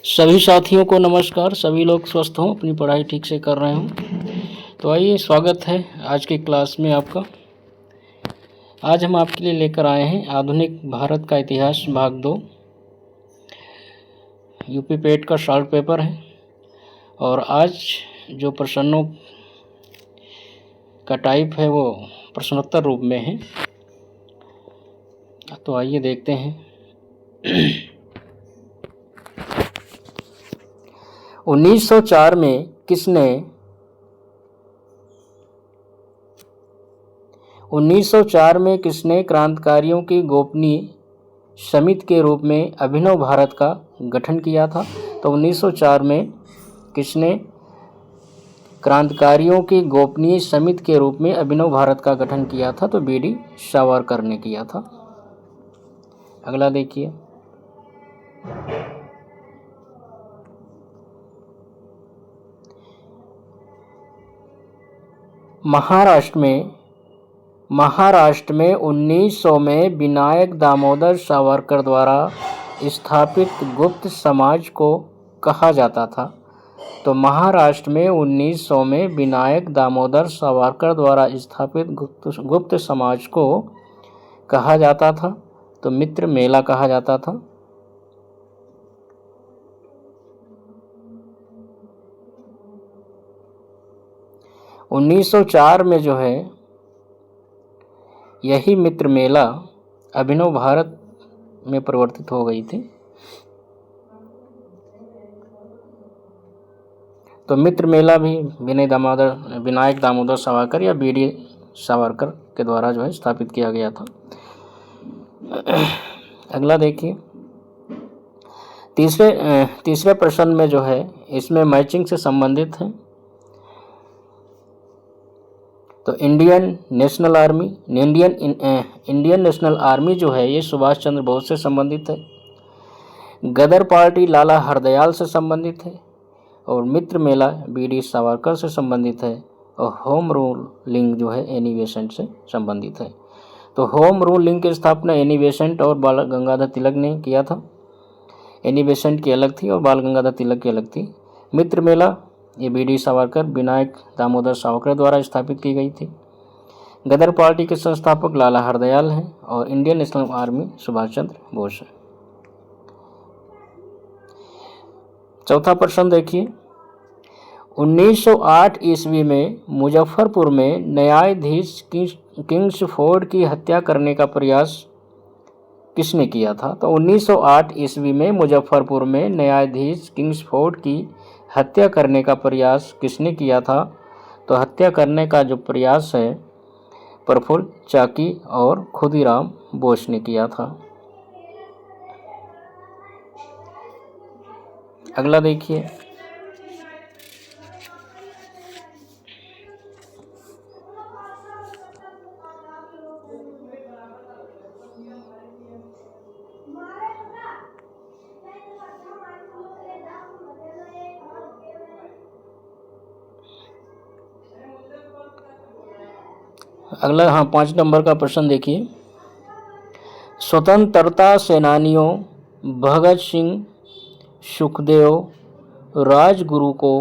सभी साथियों को नमस्कार। सभी लोग स्वस्थ हों, अपनी पढ़ाई ठीक से कर रहे हों। तो आइए, स्वागत है आज की क्लास में आपका। आज हम आपके लिए लेकर आए हैं आधुनिक भारत का इतिहास भाग 2। यूपी पेट का शॉर्ट पेपर है और आज जो प्रश्नों का टाइप है वो प्रश्नोत्तर रूप में है। तो आइए देखते हैं। 1904 में किसने 1904 में किसने क्रांतिकारियों की गोपनीय समिति के रूप में अभिनव भारत का गठन किया था? तो 1904 में किसने क्रांतिकारियों की गोपनीय समिति के रूप में अभिनव भारत का गठन किया था? तो बी.डी. सावरकर ने किया था। अगला देखिए। महाराष्ट्र में 1900 में विनायक दामोदर सावरकर द्वारा स्थापित गुप्त समाज को कहा जाता था। तो महाराष्ट्र में 1900 में विनायक दामोदर सावरकर द्वारा स्थापित गुप्त समाज को कहा जाता था। तो मित्र मेला कहा जाता था। तो 1904 में जो है यही मित्र मेला अभिनव भारत में परिवर्तित हो गई थी। तो मित्र मेला भी विनायक दामोदर सावरकर या बी.डी. सावरकर के द्वारा जो है स्थापित किया गया था। अगला देखिए। तीसरे प्रश्न में जो है इसमें मैचिंग से संबंधित है। तो इंडियन नेशनल आर्मी जो है ये सुभाष चंद्र बोस से संबंधित है। गदर पार्टी लाला हरदयाल से संबंधित है और मित्र मेला बी.डी. सावरकर से संबंधित है और होम रूलिंग जो है एनी बेसेंट से संबंधित है। तो होम रूलिंग की स्थापना एनी बेसेंट और बाल गंगाधर तिलक ने किया था। एनी बेसेंट की अलग थी और बाल गंगाधर तिलक की अलग थी। मित्र मेला ये बी.डी. सावरकर विनायक दामोदर सावरकर द्वारा स्थापित की गई थी। गदर पार्टी के संस्थापक लाला हरदयाल हैं और Indian national army Subhash Chandra Bose है। चौथा प्रश्न देखिए। 1908 ईस्वी में मुजफ्फरपुर में न्यायाधीश किंग्सफोर्ड की हत्या करने का प्रयास किसने किया था? तो 1908 ईस्वी में मुजफ्फरपुर में न्यायाधीश किंग्सफोर्ड की हत्या करने का प्रयास किसने किया था? तो हत्या करने का जो प्रयास है प्रफुल्ल चाकी और खुदीराम बोस ने किया था। अगला देखिए। अगला 5 नंबर का प्रश्न देखिए। स्वतंत्रता सेनानियों भगत सिंह, सुखदेव, राजगुरु को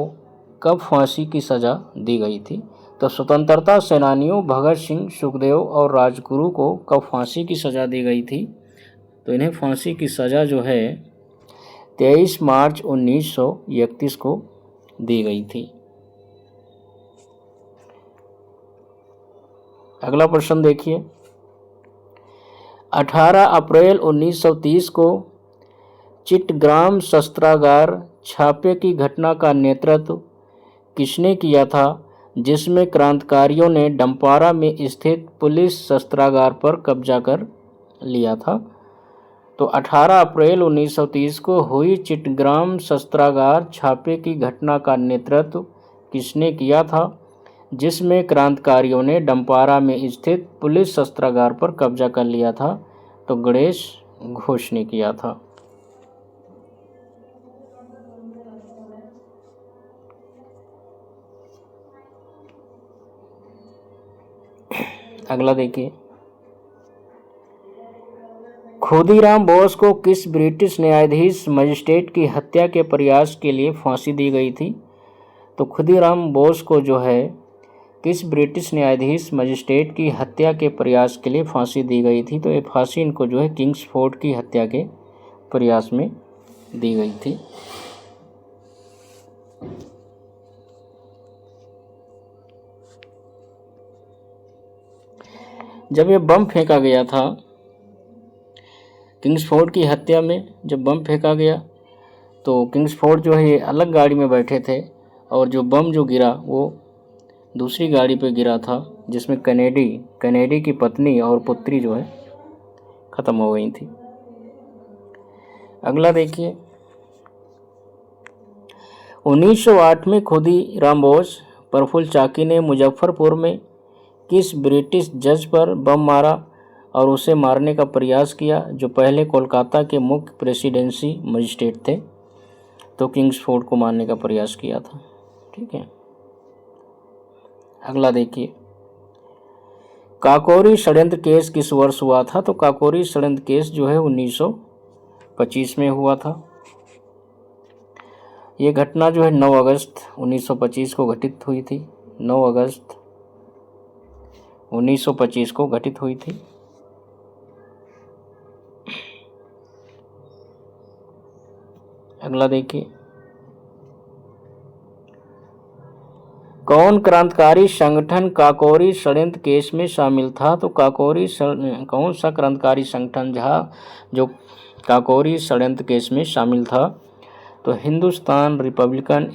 कब फांसी की सज़ा दी गई थी? तो स्वतंत्रता सेनानियों भगत सिंह, सुखदेव और राजगुरु को कब फांसी की सज़ा दी गई थी? तो इन्हें फांसी की सज़ा जो है 23 मार्च 1931 को दी गई थी। अगला प्रश्न देखिए। 18 अप्रैल 1930 को चिट्टग्राम शस्त्रागार छापे की घटना का नेतृत्व किसने किया था, जिसमें क्रांतिकारियों ने डंपारा में स्थित पुलिस शस्त्रागार पर कब्जा कर लिया था? तो 18 अप्रैल 1930 को हुई चिट्टग्राम शस्त्रागार छापे की घटना का नेतृत्व किसने किया था, जिसमें क्रांतिकारियों ने डंपारा में स्थित पुलिस शस्त्रागार पर कब्जा कर लिया था? तो गणेश घोष ने किया था। अगला देखिए। खुदीराम बोस को किस ब्रिटिश न्यायाधीश मजिस्ट्रेट की हत्या के प्रयास के लिए फांसी दी गई थी? तो खुदीराम बोस को जो है किस ब्रिटिश न्यायाधीश मजिस्ट्रेट की हत्या के प्रयास के लिए फांसी दी गई थी? तो ये फांसी इनको जो है किंग्सफोर्ड की हत्या के प्रयास में दी गई थी। जब ये बम फेंका गया था किंग्सफोर्ड की हत्या में, जब बम फेंका गया तो किंग्सफोर्ड जो है ये अलग गाड़ी में बैठे थे और जो बम जो गिरा वो दूसरी गाड़ी पे गिरा था, जिसमें कैनेडी की पत्नी और पुत्री जो है ख़त्म हो गई थी। अगला देखिए, 1908 में खुदीराम बोस प्रफुल्ल चाकी ने मुजफ्फरपुर में किस ब्रिटिश जज पर बम मारा और उसे मारने का प्रयास किया, जो पहले कोलकाता के मुख्य प्रेसिडेंसी मजिस्ट्रेट थे? तो किंग्सफोर्ड को मारने का प्रयास किया था। ठीक है। अगला देखिए, काकोरी षड्यंत्र केस किस वर्ष हुआ था? तो काकोरी षड्यंत्र केस जो है 1925 में हुआ था। ये घटना जो है 9 अगस्त 1925 को घटित हुई थी। 9 अगस्त 1925 को घटित हुई थी। अगला देखिए, कौन क्रांतिकारी संगठन काकोरी षड्यंत्र केस में शामिल था? तो कौन सा क्रांतिकारी संगठन जो काकोरी षड्यंत्र केस में शामिल था? तो हिंदुस्तान रिपब्लिकन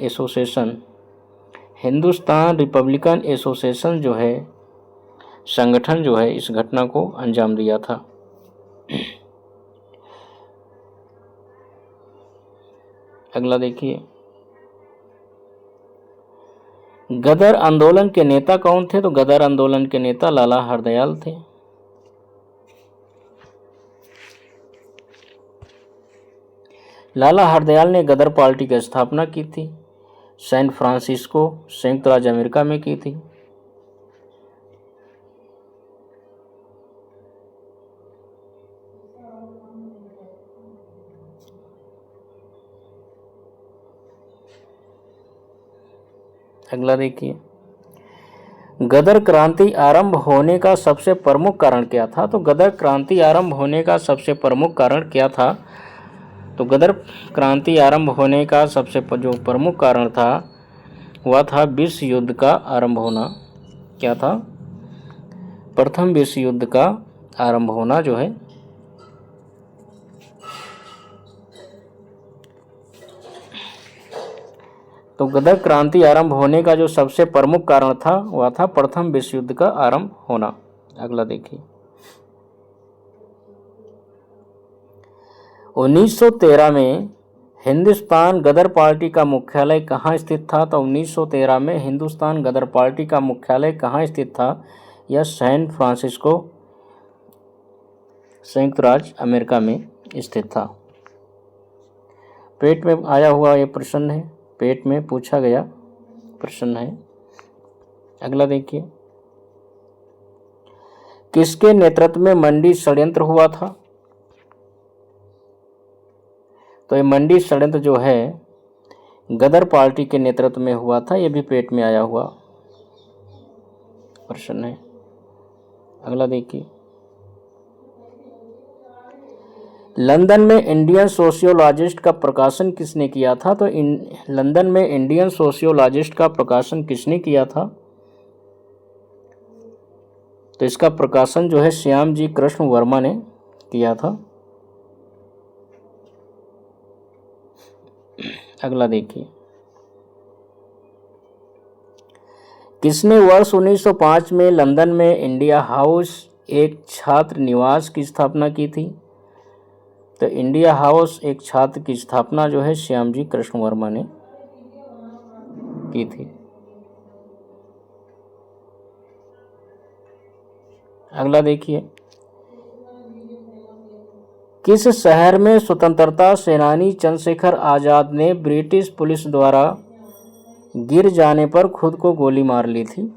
एसोसिएशन जो है संगठन जो है इस घटना को अंजाम दिया था। अगला देखिए, गदर आंदोलन के नेता कौन थे? तो गदर आंदोलन के नेता लाला हरदयाल थे। लाला हरदयाल ने गदर पार्टी की स्थापना की थी। सैन फ्रांसिस्को, संयुक्त राज्य अमेरिका में की थी। अगला देखिए, गदर क्रांति आरंभ होने का सबसे प्रमुख कारण क्या था? तो गदर क्रांति आरंभ होने का सबसे प्रमुख कारण क्या था? तो गदर क्रांति आरंभ होने का सबसे जो प्रमुख कारण था वह था विश्व युद्ध का आरंभ होना। क्या था? प्रथम विश्व युद्ध का आरंभ होना जो है तो गदर क्रांति आरंभ होने का जो सबसे प्रमुख कारण था वह था प्रथम विश्व युद्ध का आरंभ होना। अगला देखिए, 1913 में हिंदुस्तान गदर पार्टी का मुख्यालय कहाँ स्थित था? तो 1913 में हिंदुस्तान गदर पार्टी का मुख्यालय कहाँ स्थित था? यह सैन फ्रांसिस्को, संयुक्त राज्य अमेरिका में स्थित था। पेट में आया हुआ यह प्रश्न है, पेट में पूछा गया प्रश्न है। अगला देखिए, किसके नेतृत्व में मंडी षड्यंत्र हुआ था? तो ये मंडी षड्यंत्र जो है गदर पार्टी के नेतृत्व में हुआ था। यह भी पेट में आया हुआ प्रश्न है। अगला देखिए, लंदन में इंडियन सोशियोलॉजिस्ट का प्रकाशन किसने किया था? तो लंदन में इंडियन सोशियोलॉजिस्ट का प्रकाशन किसने किया था? तो इसका प्रकाशन जो है श्याम जी कृष्ण वर्मा ने किया था। अगला देखिए, किसने वर्ष 1905 में लंदन में इंडिया हाउस एक छात्र निवास की स्थापना की थी? तो इंडिया हाउस एक छात्र की स्थापना जो है श्याम जी कृष्ण वर्मा ने की थी। अगला देखिए, किस शहर में स्वतंत्रता सेनानी चंद्रशेखर आजाद ने ब्रिटिश पुलिस द्वारा गिर जाने पर खुद को गोली मार ली थी?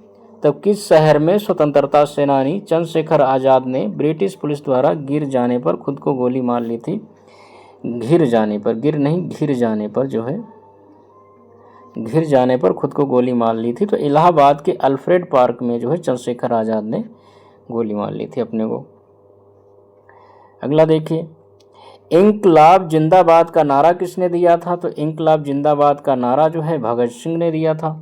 तब किस शहर में स्वतंत्रता सेनानी चंद्रशेखर आज़ाद ने ब्रिटिश पुलिस द्वारा गिर जाने पर खुद को गोली मार ली थी? घिर जाने पर, गिर नहीं, घिर जाने पर जो है, घिर जाने पर खुद को गोली मार ली थी। तो इलाहाबाद के अल्फ्रेड पार्क में जो है चंद्रशेखर आज़ाद ने गोली मार ली थी अपने को। अगला देखिए, इंकलाब जिंदाबाद का नारा किसने दिया था? तो इंकलाब जिंदाबाद का नारा जो है भगत सिंह ने दिया था।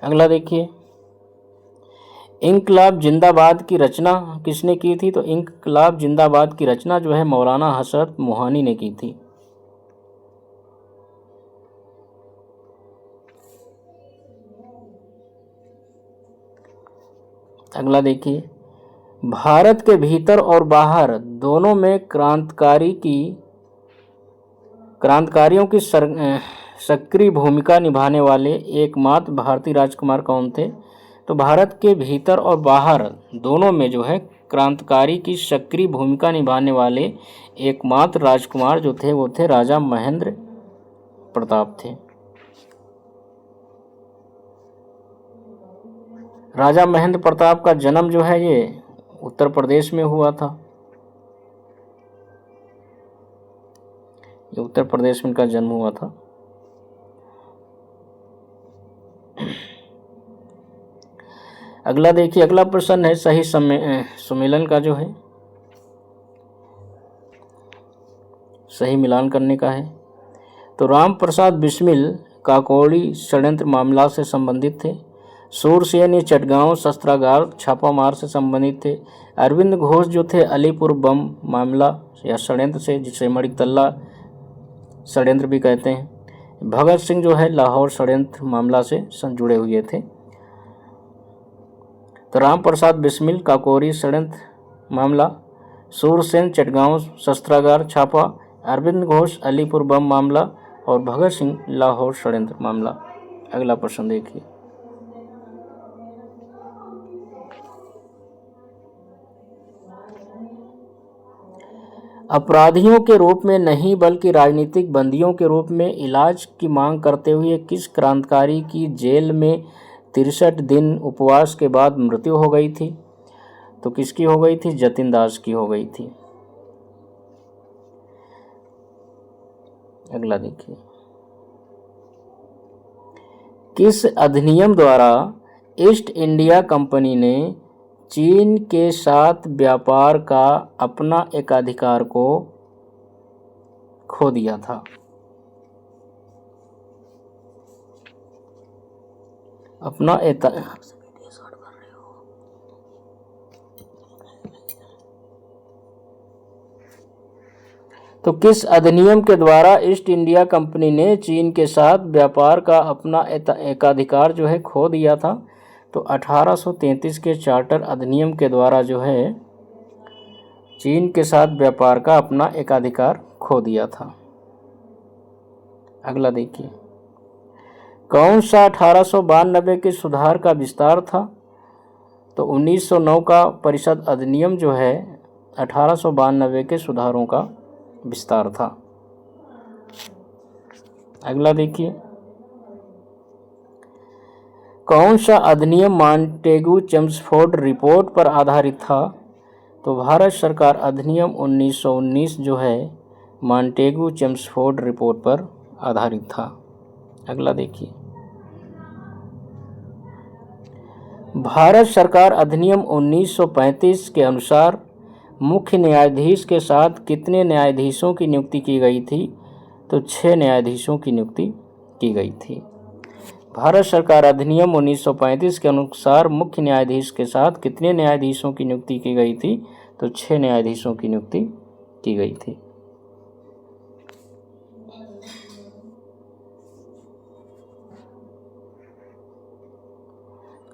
अगला देखिए, इंकलाब जिंदाबाद की रचना किसने की थी? तो इंकलाब जिंदाबाद की रचना जो है मौलाना हसरत मोहानी ने की थी। अगला देखिए, भारत के भीतर और बाहर दोनों में क्रांतिकारियों की सक्रिय भूमिका निभाने वाले एकमात्र भारतीय राजकुमार कौन थे? तो भारत के भीतर और बाहर दोनों में जो है क्रांतिकारी की सक्रिय भूमिका निभाने वाले एकमात्र राजकुमार जो थे वो थे राजा महेंद्र प्रताप थे। राजा महेंद्र प्रताप का जन्म जो है ये उत्तर प्रदेश में हुआ था। ये उत्तर प्रदेश में इनका जन्म हुआ था। अगला देखिए, अगला प्रश्न है सही सुमेलन का जो है सही मिलान करने का है। तो राम प्रसाद बिस्मिल काकोड़ी षड्यंत्र मामला से संबंधित थे। सूरसेन ये चटगांव शस्त्रागार छापामार से संबंधित थे। अरविंद घोष जो थे अलीपुर बम मामला या षड्यंत्र से, जिसे मणिकतल्ला षड्यंत्र भी कहते हैं। भगत सिंह जो है लाहौर षड्यंत्र मामला से जुड़े हुए थे। तो राम प्रसाद बिस्मिल काकोरी षड्यंत्र मामला, सूरसेन चटगांव शस्त्रागार छापा, अरविंद घोष अलीपुर बम मामला और भगत सिंह लाहौर षड्यंत्र मामला। अगला प्रश्न देखिए, अपराधियों के रूप में नहीं बल्कि राजनीतिक बंदियों के रूप में इलाज की मांग करते हुए किस क्रांतिकारी की जेल में 63 दिन उपवास के बाद मृत्यु हो गई थी? तो किसकी हो गई थी? जतिन दास की हो गई थी। अगला देखिए, किस अधिनियम द्वारा ईस्ट इंडिया कंपनी ने चीन के साथ व्यापार का अपना एकाधिकार को खो दिया था? अपना तो किस अधिनियम के द्वारा ईस्ट इंडिया कंपनी ने चीन के साथ व्यापार का अपना एकाधिकार जो है खो दिया था? तो 1833 के चार्टर अधिनियम के द्वारा जो है चीन के साथ व्यापार का अपना एकाधिकार खो दिया था। अगला देखिए, कौन सा 1892 के सुधार का विस्तार था? तो 1909 का परिषद अधिनियम जो है 1892 के सुधारों का विस्तार था। अगला देखिए, कौन सा अधिनियम मॉन्टेगू चेम्सफोर्ड रिपोर्ट पर आधारित था? तो भारत सरकार अधिनियम 1919 जो है मॉन्टेगू चेम्सफोर्ड रिपोर्ट पर आधारित था। अगला देखिए, भारत सरकार अधिनियम 1935 के अनुसार मुख्य न्यायाधीश के साथ कितने न्यायाधीशों की नियुक्ति की गई थी? तो 6 न्यायाधीशों की नियुक्ति की गई थी। भारत सरकार अधिनियम 1935 के अनुसार मुख्य न्यायाधीश के साथ कितने न्यायाधीशों की नियुक्ति की गई थी? तो 6 न्यायाधीशों की नियुक्ति की गई थी।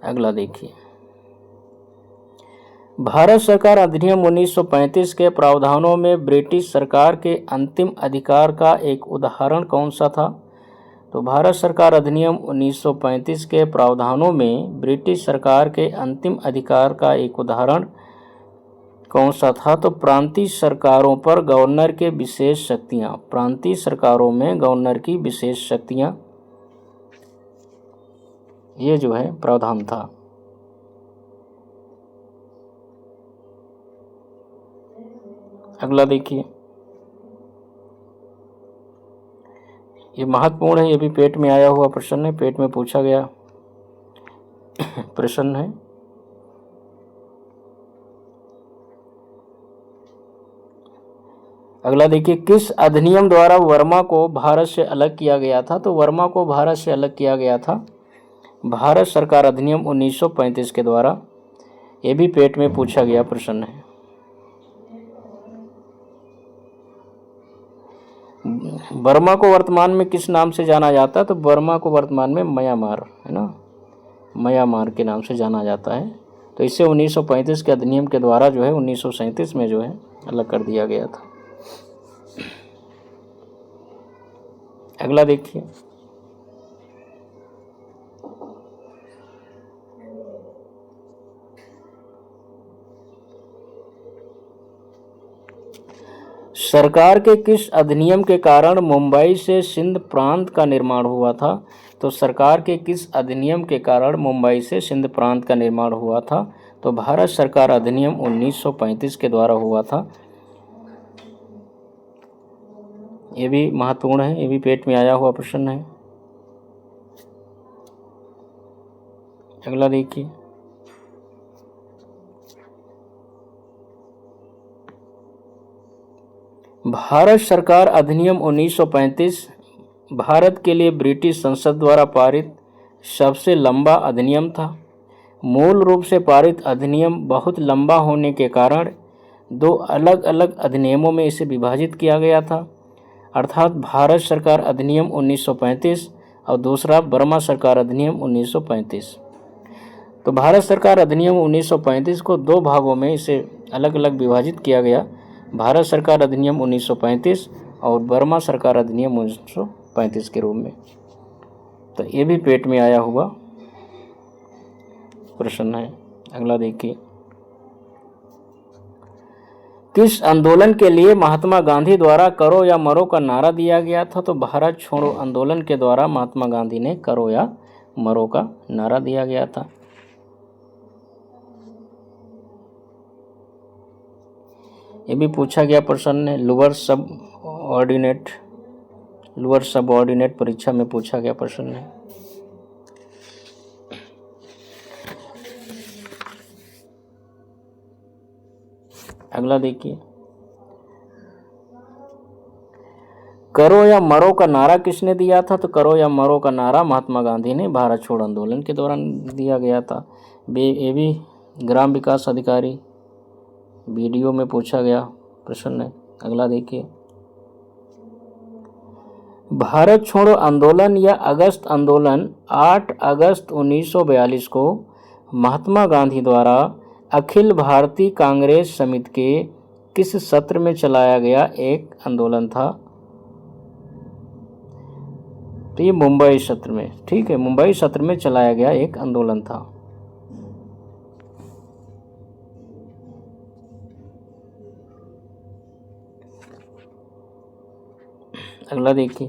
अगला देखिए, भारत सरकार अधिनियम 1935 के प्रावधानों में ब्रिटिश सरकार के अंतिम अधिकार का एक उदाहरण कौन सा था? तो भारत सरकार अधिनियम 1935 के प्रावधानों में ब्रिटिश सरकार के अंतिम अधिकार का एक उदाहरण कौन सा था? तो प्रांतीय सरकारों पर गवर्नर के विशेष शक्तियां, प्रांतीय सरकारों में गवर्नर की विशेष शक्तियां, ये जो है प्रावधान था। अगला देखिए, ये महत्वपूर्ण है, ये भी पेट में आया हुआ प्रश्न है, पेट में पूछा गया प्रश्न है। अगला देखिए, किस अधिनियम द्वारा वर्मा को भारत से अलग किया गया था? तो वर्मा को भारत से अलग किया गया था भारत सरकार अधिनियम 1935 के द्वारा। ये भी पेट में पूछा गया प्रश्न है। बर्मा को वर्तमान में किस नाम से जाना जाता है? तो बर्मा को वर्तमान में म्यांमार, है ना, म्यांमार के नाम से जाना जाता है। तो इसे 1935 के अधिनियम के द्वारा जो है 1937 में जो है अलग कर दिया गया था। अगला देखिए, सरकार के किस अधिनियम के कारण मुंबई से सिंध प्रांत का निर्माण हुआ था? तो सरकार के किस अधिनियम के कारण मुंबई से सिंध प्रांत का निर्माण हुआ था? तो भारत सरकार अधिनियम 1935 के द्वारा हुआ था। ये भी महत्वपूर्ण है, ये भी पेट में आया हुआ प्रश्न है। अगला देखिए, भारत सरकार अधिनियम 1935 भारत के लिए ब्रिटिश संसद द्वारा पारित सबसे लंबा अधिनियम था। मूल रूप से पारित अधिनियम बहुत लंबा होने के कारण दो अलग अलग अधिनियमों में इसे विभाजित किया गया था, अर्थात भारत सरकार अधिनियम 1935 और दूसरा बर्मा सरकार अधिनियम 1935। तो भारत सरकार अधिनियम 1935 को दो भागों में इसे अलग अलग विभाजित किया गया, भारत सरकार अधिनियम 1935 और बर्मा सरकार अधिनियम 1935 के रूप में। तो ये भी पेट में आया हुआ प्रश्न है। अगला देखिए, किस आंदोलन के लिए महात्मा गांधी द्वारा करो या मरो का नारा दिया गया था? तो भारत छोड़ो आंदोलन के द्वारा महात्मा गांधी ने करो या मरो का नारा दिया गया था। ये भी पूछा गया प्रश्न है, लोअर सब ऑर्डिनेट परीक्षा में पूछा गया प्रश्न है। अगला देखिए, करो या मरो का नारा किसने दिया था? तो करो या मरो का नारा महात्मा गांधी ने भारत छोड़ो आंदोलन के दौरान दिया गया था। ये भी ग्राम विकास अधिकारी वीडियो में पूछा गया प्रश्न है। अगला देखिए, भारत छोड़ो आंदोलन या अगस्त आंदोलन 8 अगस्त 1942 को महात्मा गांधी द्वारा अखिल भारतीय कांग्रेस समिति के किस सत्र में चलाया गया एक आंदोलन था? तो ये मुंबई सत्र में, ठीक है, मुंबई सत्र में चलाया गया एक आंदोलन था। अगला देखिए,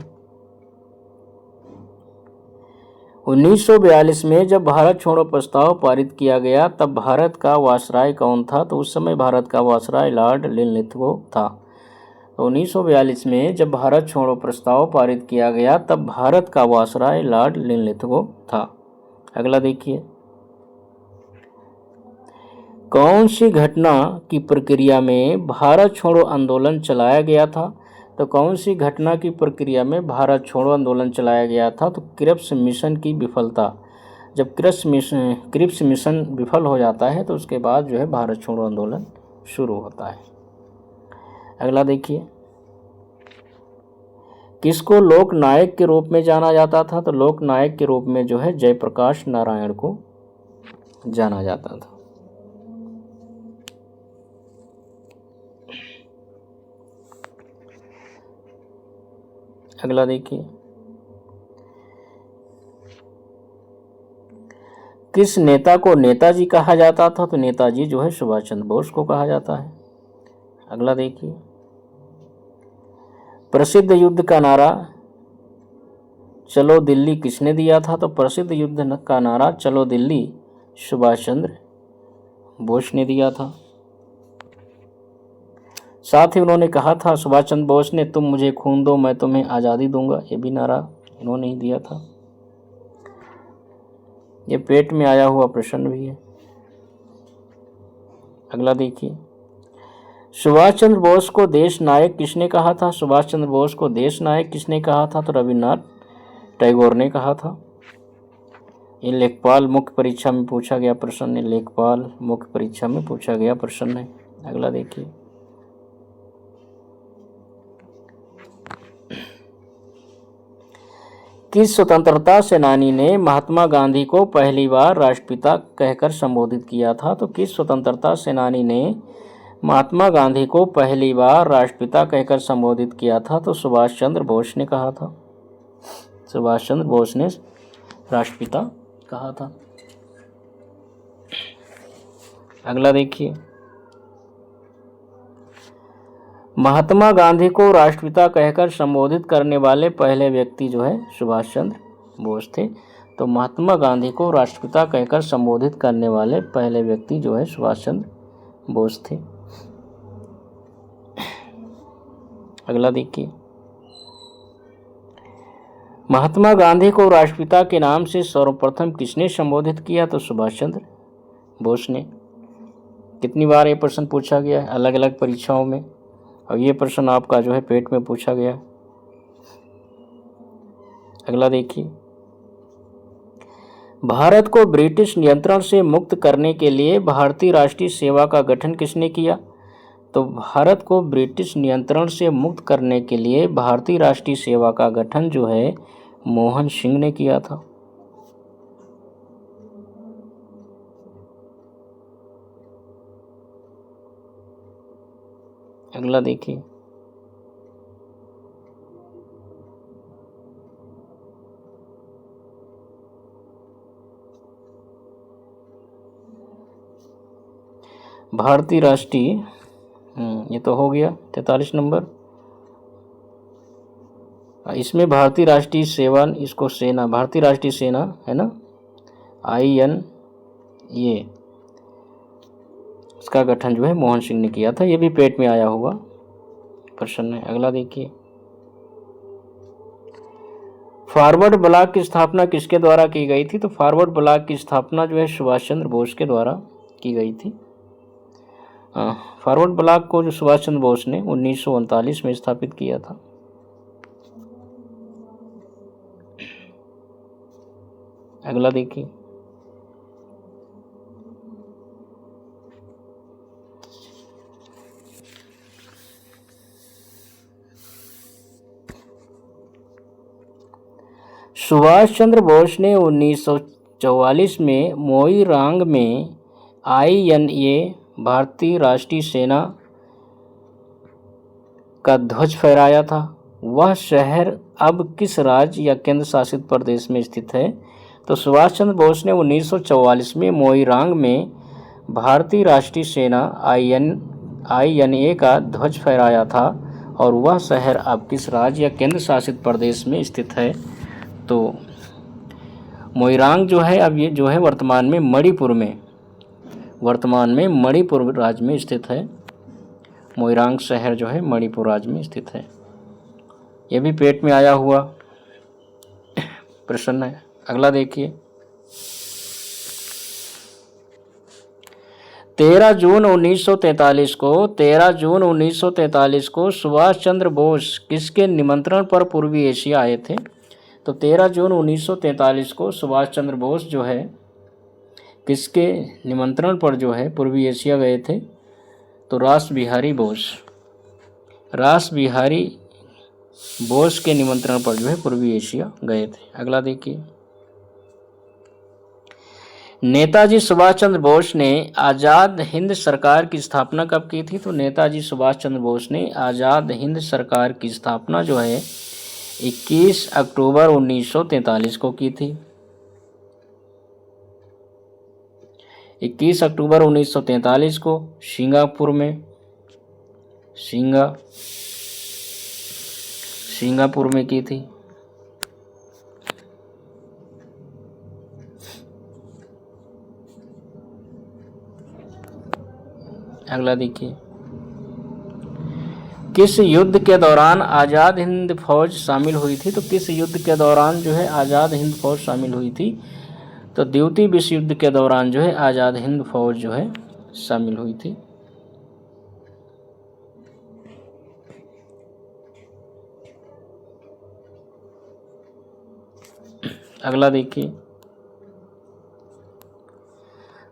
1942 में जब भारत छोड़ो प्रस्ताव पारित किया गया तब भारत का वायसराय कौन था? तो उस समय भारत का वायसराय लॉर्ड लिनलिथगो था। तो 1942 में जब भारत छोड़ो प्रस्ताव पारित किया गया तब भारत का वायसराय लॉर्ड लिनलिथगो था। अगला देखिए, कौन सी घटना की प्रक्रिया में भारत छोड़ो आंदोलन चलाया गया था? तो कौन सी घटना की प्रक्रिया में भारत छोड़ो आंदोलन चलाया गया था? तो क्रिप्स मिशन की विफलता। जब क्रिप्स मिशन विफल हो जाता है तो उसके बाद जो है भारत छोड़ो आंदोलन शुरू होता है। अगला देखिए, किसको लोक नायक के रूप में जाना जाता था? तो लोक नायक के रूप में जो है जयप्रकाश नारायण को जाना जाता था। अगला देखिए, किस नेता को नेताजी कहा जाता था? तो नेताजी जो है सुभाष चंद्र बोस को कहा जाता है। अगला देखिए, प्रसिद्ध युद्ध का नारा चलो दिल्ली किसने दिया था? तो प्रसिद्ध युद्ध का नारा चलो दिल्ली सुभाष चंद्र बोस ने दिया था। साथ ही उन्होंने कहा था, सुभाष चंद्र बोस ने, तुम मुझे खून दो मैं तुम्हें आज़ादी दूंगा। ये भी नारा इन्होंने ही दिया था। ये पेट में आया हुआ प्रश्न भी है। अगला देखिए, सुभाष चंद्र बोस को देश नायक किसने कहा था? सुभाष चंद्र बोस को देश नायक किसने कहा था? तो रविन्द्रनाथ टैगोर ने कहा था। ये लेखपाल मुख्य परीक्षा में पूछा गया प्रश्न है। लेखपाल मुख्य परीक्षा में पूछा गया प्रश्न है। अगला देखिए, किस स्वतंत्रता सेनानी ने महात्मा गांधी को पहली बार राष्ट्रपिता कहकर संबोधित किया था? तो किस स्वतंत्रता सेनानी ने महात्मा गांधी को पहली बार राष्ट्रपिता कहकर संबोधित किया था? तो सुभाष चंद्र बोस ने कहा था। सुभाष चंद्र बोस ने राष्ट्रपिता कहा था। अगला देखिए, महात्मा गांधी को राष्ट्रपिता कहकर संबोधित करने वाले पहले व्यक्ति जो है सुभाष चंद्र बोस थे। तो महात्मा गांधी को राष्ट्रपिता कहकर संबोधित करने वाले पहले व्यक्ति जो है सुभाष चंद्र बोस थे। अगला देखिए, महात्मा गांधी को राष्ट्रपिता के नाम से सर्वप्रथम किसने संबोधित किया? तो सुभाष चंद्र बोस ने। कितनी बार ये प्रश्न पूछा गया है अलग अलग परीक्षाओं में, और ये प्रश्न आपका जो है पेट में पूछा गया। अगला देखिए, भारत को ब्रिटिश नियंत्रण से मुक्त करने के लिए भारतीय राष्ट्रीय सेवा का गठन किसने किया? तो भारत को ब्रिटिश नियंत्रण से मुक्त करने के लिए भारतीय राष्ट्रीय सेवा का गठन जो है मोहन सिंह ने किया था। अगला देखिए, भारतीय राष्ट्रीय ये तो हो गया 43 नंबर। इसमें भारतीय राष्ट्रीय सेवा, इसको सेना, भारतीय राष्ट्रीय सेना है ना, IN ये इसका गठन जो है मोहन सिंह ने किया था। ये भी पेट में आया हुआ प्रश्न है। अगला देखिए, फॉरवर्ड ब्लॉक की स्थापना किसके द्वारा की गई थी? तो फॉरवर्ड ब्लॉक की स्थापना जो है सुभाष चंद्र बोस के द्वारा की गई थी। फॉरवर्ड ब्लॉक को जो सुभाष चंद्र बोस ने 1939 में स्थापित किया था। अगला देखिए, सुभाष चंद्र बोस ने 1944 में मोईरांग में INA भारतीय राष्ट्रीय सेना का ध्वज फहराया था। वह शहर अब किस राज्य या केंद्र शासित प्रदेश में स्थित है? तो सुभाष चंद्र बोस ने 1944 में मोईरांग में भारतीय राष्ट्रीय सेना INA का ध्वज फहराया था, और वह शहर अब किस राज्य या केंद्र शासित प्रदेश में स्थित है? तो मोईरांग जो है अब ये जो है वर्तमान में मणिपुर राज्य में स्थित है। मोईरांग शहर जो है मणिपुर राज्य में स्थित है। ये भी पेट में आया हुआ प्रश्न है। अगला देखिए, 13 जून 1943 को सुभाष चंद्र बोस किसके निमंत्रण पर पूर्वी एशिया आए थे? तो 13 जून 1943 को सुभाष चंद्र बोस जो है किसके निमंत्रण पर जो है पूर्वी एशिया गए थे? तो रास बिहारी बोस के निमंत्रण पर जो है पूर्वी एशिया गए थे। अगला देखिए, नेताजी सुभाष चंद्र बोस ने आज़ाद हिंद सरकार की स्थापना कब की थी? तो नेताजी सुभाष चंद्र बोस ने आज़ाद हिंद सरकार की स्थापना जो है 21 अक्टूबर 1943 को की थी। 21 अक्टूबर 1943 को सिंगापुर में की थी। अगला देखिए, किस युद्ध के दौरान आज़ाद हिंद फौज शामिल हुई थी? तो किस युद्ध के दौरान जो है आज़ाद हिंद फौज शामिल हुई थी? तो द्वितीय विश्व युद्ध के दौरान जो है आज़ाद हिंद फौज जो है शामिल हुई थी। अगला देखिए,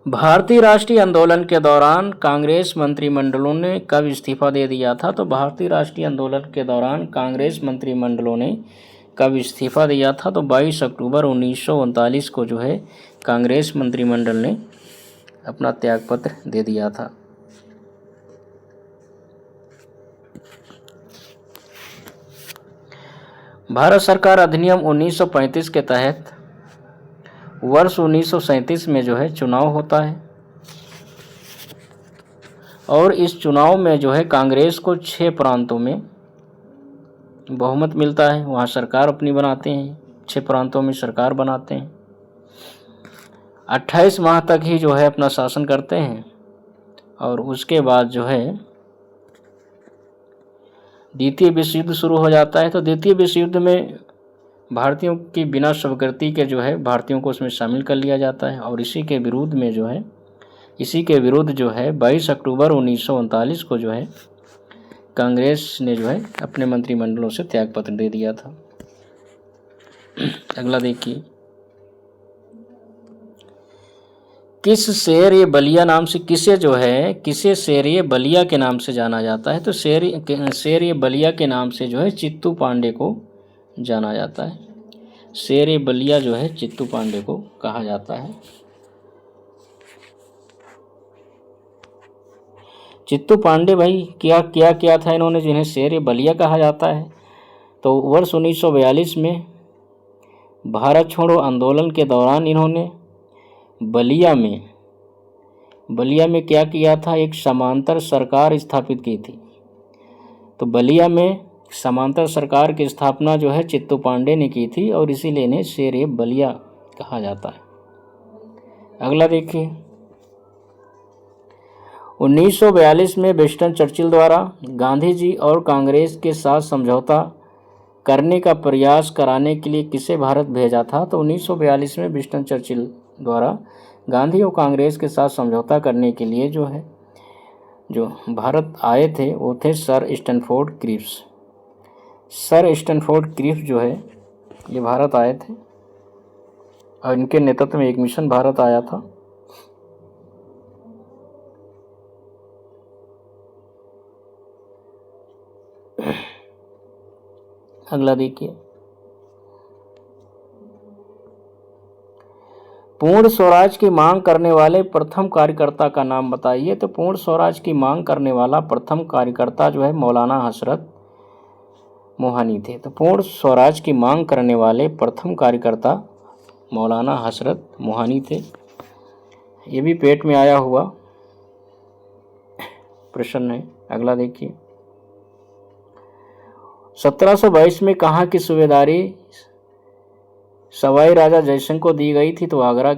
भारतीय राष्ट्रीय आंदोलन के दौरान कांग्रेस मंत्रिमंडलों ने कब इस्तीफा दे दिया था? तो भारतीय राष्ट्रीय आंदोलन के दौरान कांग्रेस मंत्रिमंडलों ने कब इस्तीफा दिया था? तो 22 अक्टूबर 1939 को जो है कांग्रेस मंत्रिमंडल ने अपना त्यागपत्र दे दिया था। भारत सरकार अधिनियम 1935 के तहत वर्ष 1937 में जो है चुनाव होता है और इस चुनाव में जो है कांग्रेस को 6 प्रांतों में बहुमत मिलता है। वहाँ सरकार अपनी बनाते हैं, 6 प्रांतों में सरकार बनाते हैं। 28 माह तक ही जो है अपना शासन करते हैं और उसके बाद जो है द्वितीय विश्व युद्ध शुरू हो जाता है। तो द्वितीय विश्व युद्ध में भारतीयों की बिना स्वीकृति के जो है भारतीयों को उसमें शामिल कर लिया जाता है और इसी के विरुद्ध जो है 22 अक्टूबर 1939 को जो है कांग्रेस ने जो है अपने मंत्रिमंडलों से त्यागपत्र दे दिया था। अगला देखिए, किसे शेर ए बलिया के नाम से जाना जाता है? तो शेर ए बलिया के नाम से जो है चित्तू पांडे को जाना जाता है। शेर ए बलिया जो है चित्तू पांडे को कहा जाता है। चित्तू पांडे भाई क्या था इन्होंने जिन्हें शेर ए बलिया कहा जाता है? तो वर्ष 1942 में भारत छोड़ो आंदोलन के दौरान इन्होंने बलिया में क्या किया था? एक समांतर सरकार स्थापित की थी। तो बलिया में समांतर सरकार की स्थापना जो है चित्तू पांडे ने की थी और इसीलिए इन्हें शेर ए बलिया कहा जाता है। अगला देखिए, 1942 में विंस्टन चर्चिल द्वारा गांधी जी और कांग्रेस के साथ समझौता करने का प्रयास कराने के लिए किसे भारत भेजा था? तो 1942 में विंस्टन चर्चिल द्वारा गांधी और कांग्रेस के साथ समझौता करने के लिए जो भारत आए थे वो थे सर स्टैनफोर्ड क्रिप्स जो है ये भारत आए थे और इनके नेतृत्व में एक मिशन भारत आया था। अगला देखिए, पूर्ण स्वराज की मांग करने वाले प्रथम कार्यकर्ता का नाम बताइए। तो पूर्ण स्वराज की मांग करने वाला प्रथम कार्यकर्ता जो है मौलाना हसरत मोहानी थे। तो पूर्ण स्वराज की मांग करने वाले प्रथम कार्यकर्ता मौलाना हसरत मोहानी थे। ये भी पेट में आया हुआ प्रश्न है। अगला देखिए, 1722 में कहाँ की सूबेदारी सवाई राजा जयसिंह को दी गई थी? तो आगरा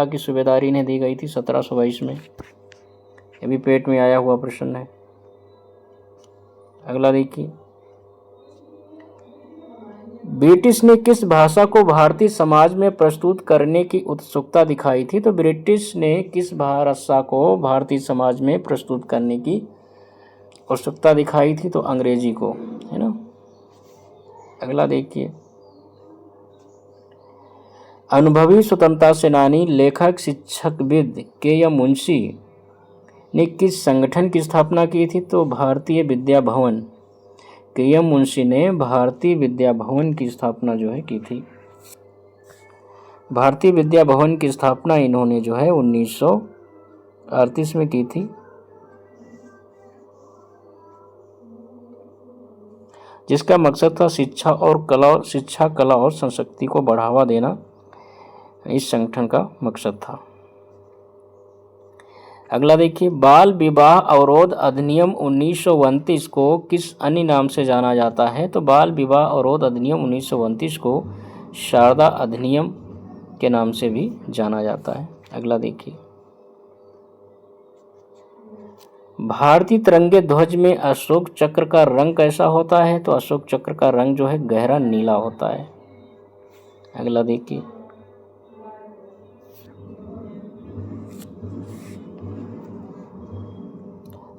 की सूबेदारी इन्हें दी गई थी 1722 में। ये भी पेट में आया हुआ प्रश्न है। अगला देखिए, ब्रिटिश ने किस भाषा को भारतीय समाज में प्रस्तुत करने की उत्सुकता दिखाई थी? तो ब्रिटिश ने किस भाषा को भारतीय समाज में प्रस्तुत करने की उत्सुकता दिखाई थी? तो अंग्रेजी को, है ना। अगला देखिए, अनुभवी स्वतंत्रता सेनानी लेखक शिक्षकविद के.एम. मुंशी ने किस संगठन की स्थापना की थी? तो भारतीय विद्या भवन। के.एम. मुंशी ने भारतीय विद्या भवन की स्थापना जो है की थी। भारतीय विद्या भवन की स्थापना इन्होंने जो है 1938 में की थी, जिसका मकसद था शिक्षा, कला और संस्कृति को बढ़ावा देना। इस संगठन का मकसद था। अगला देखिए, बाल विवाह अवरोध अधिनियम 1929 को किस अन्य नाम से जाना जाता है? तो बाल विवाह अवरोध अधिनियम 1929 को शारदा अधिनियम के नाम से भी जाना जाता है। अगला देखिए, भारतीय तिरंगे ध्वज में अशोक चक्र का रंग कैसा होता है? तो अशोक चक्र का रंग जो है गहरा नीला होता है। अगला देखिए,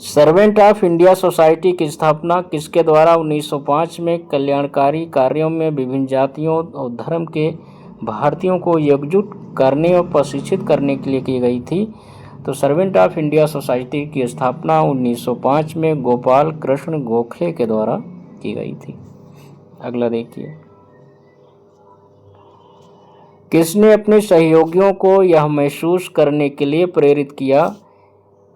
सर्वेंट ऑफ इंडिया सोसाइटी की स्थापना किसके द्वारा 1905 में कल्याणकारी कार्यों में विभिन्न जातियों और धर्म के भारतीयों को एकजुट करने और प्रशिक्षित करने के लिए की गई थी? तो सर्वेंट ऑफ इंडिया सोसाइटी की स्थापना 1905 में गोपाल कृष्ण गोखले के द्वारा की गई थी। अगला देखिए, किसने अपने सहयोगियों को यह महसूस करने के लिए प्रेरित किया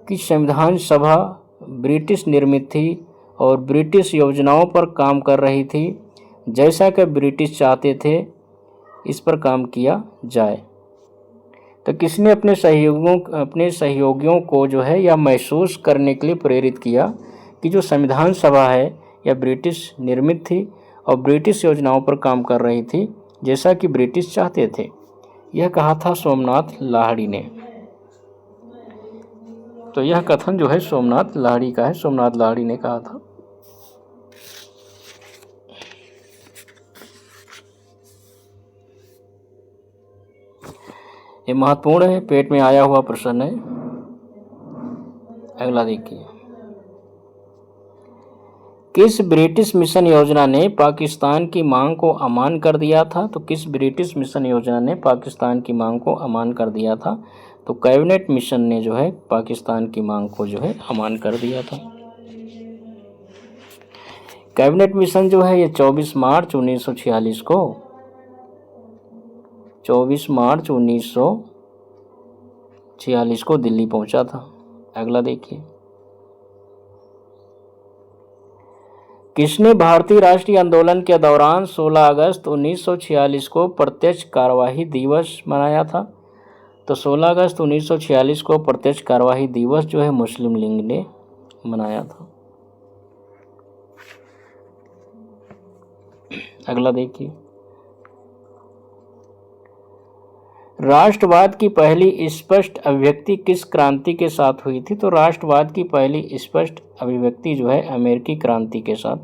कि संविधान सभा ब्रिटिश निर्मित थी और ब्रिटिश योजनाओं पर काम कर रही थी, जैसा कि ब्रिटिश चाहते थे इस पर काम किया जाए? तो किसने अपने सहयोगियों को जो है यह महसूस करने के लिए प्रेरित किया कि जो संविधान सभा है यह ब्रिटिश निर्मित थी और ब्रिटिश योजनाओं पर काम कर रही थी, जैसा कि ब्रिटिश चाहते थे? यह कहा था सोमनाथ लाहिड़ी ने। तो यह कथन जो है सोमनाथ लाहिड़ी का है, सोमनाथ लाहिड़ी ने कहा था। ये महत्वपूर्ण है, पेट में आया हुआ प्रश्न है। अगला देखिए, किस ब्रिटिश मिशन योजना ने पाकिस्तान की मांग को अमान कर दिया था? तो किस ब्रिटिश मिशन योजना ने पाकिस्तान की मांग को अमान कर दिया था? तो कैबिनेट मिशन ने जो है पाकिस्तान की मांग को जो है अमान कर दिया था। कैबिनेट मिशन जो है ये 24 मार्च 1946 को 24 मार्च 1946 को दिल्ली पहुंचा था। अगला देखिए, किसने भारतीय राष्ट्रीय आंदोलन के दौरान 16 अगस्त 1946 को प्रत्यक्ष कार्यवाही दिवस मनाया था? तो 16 अगस्त 1946 को प्रत्यक्ष कार्यवाही दिवस जो है मुस्लिम लीग ने मनाया था। अगला देखिए, राष्ट्रवाद की पहली स्पष्ट अभिव्यक्ति किस क्रांति के साथ हुई थी? तो राष्ट्रवाद की पहली स्पष्ट अभिव्यक्ति जो है अमेरिकी क्रांति के साथ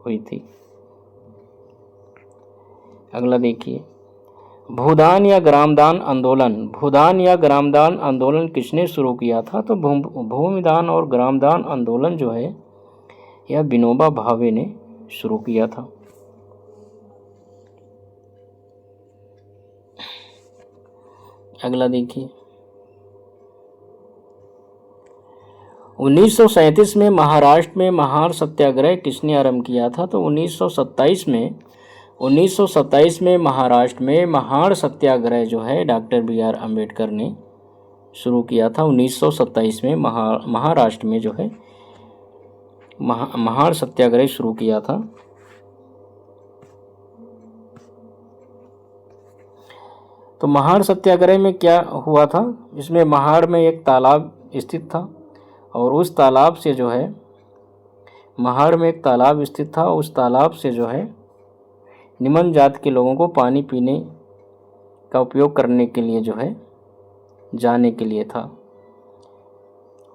हुई थी। अगला देखिए, भूदान या ग्रामदान आंदोलन किसने शुरू किया था? तो भूमिदान और ग्रामदान आंदोलन जो है यह विनोबा भावे ने शुरू किया था। अगला देखिए, 1937 में महाराष्ट्र में महार सत्याग्रह किसने आरंभ किया था? तो 1927 में महाराष्ट्र में महार सत्याग्रह जो है डॉक्टर BR अम्बेडकर ने शुरू किया था। 1927 में महाराष्ट्र में जो है महार सत्याग्रह शुरू किया था। तो महार सत्याग्रह में क्या हुआ था? इसमें महार में एक तालाब स्थित था और उस तालाब से जो है महार में एक तालाब स्थित था, उस तालाब से जो है निम्न जाति के लोगों को पानी पीने का उपयोग करने के लिए जो है जाने के लिए था।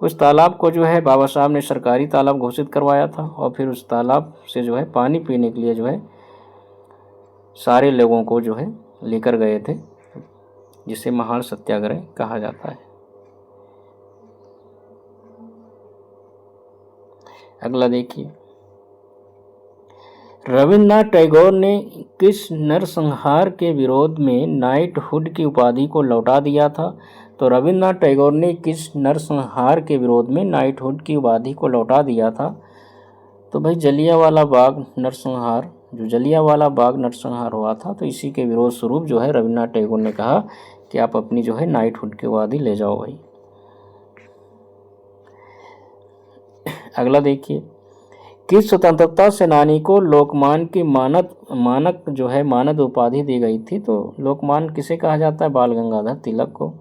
उस तालाब को जो है बाबा साहब ने सरकारी तालाब घोषित करवाया था और फिर उस तालाब से जो है पानी पीने के लिए जो है सारे लोगों को जो है लेकर गए थे, जिसे महार सत्याग्रह कहा जाता है। अगला देखिए, रविन्द्रनाथ टैगोर ने किस नरसंहार के विरोध में नाइटहुड की उपाधि को लौटा दिया था? तो रविन्द्रनाथ टैगोर ने किस नरसंहार के विरोध में नाइटहुड की उपाधि को लौटा दिया था? तो भाई जलियांवाला बाग नरसंहार हुआ था, तो इसी के विरोध स्वरूप जो है रविन्द्रनाथ टैगोर ने कहा कि आप अपनी जो है नाइटहुड की उपाधि ले जाओ भाई। अगला देखिए, किस स्वतंत्रता सेनानी को लोकमान्य की मानद उपाधि दी गई थी? तो लोकमान्य किसे कहा जाता है? बाल गंगाधर तिलक को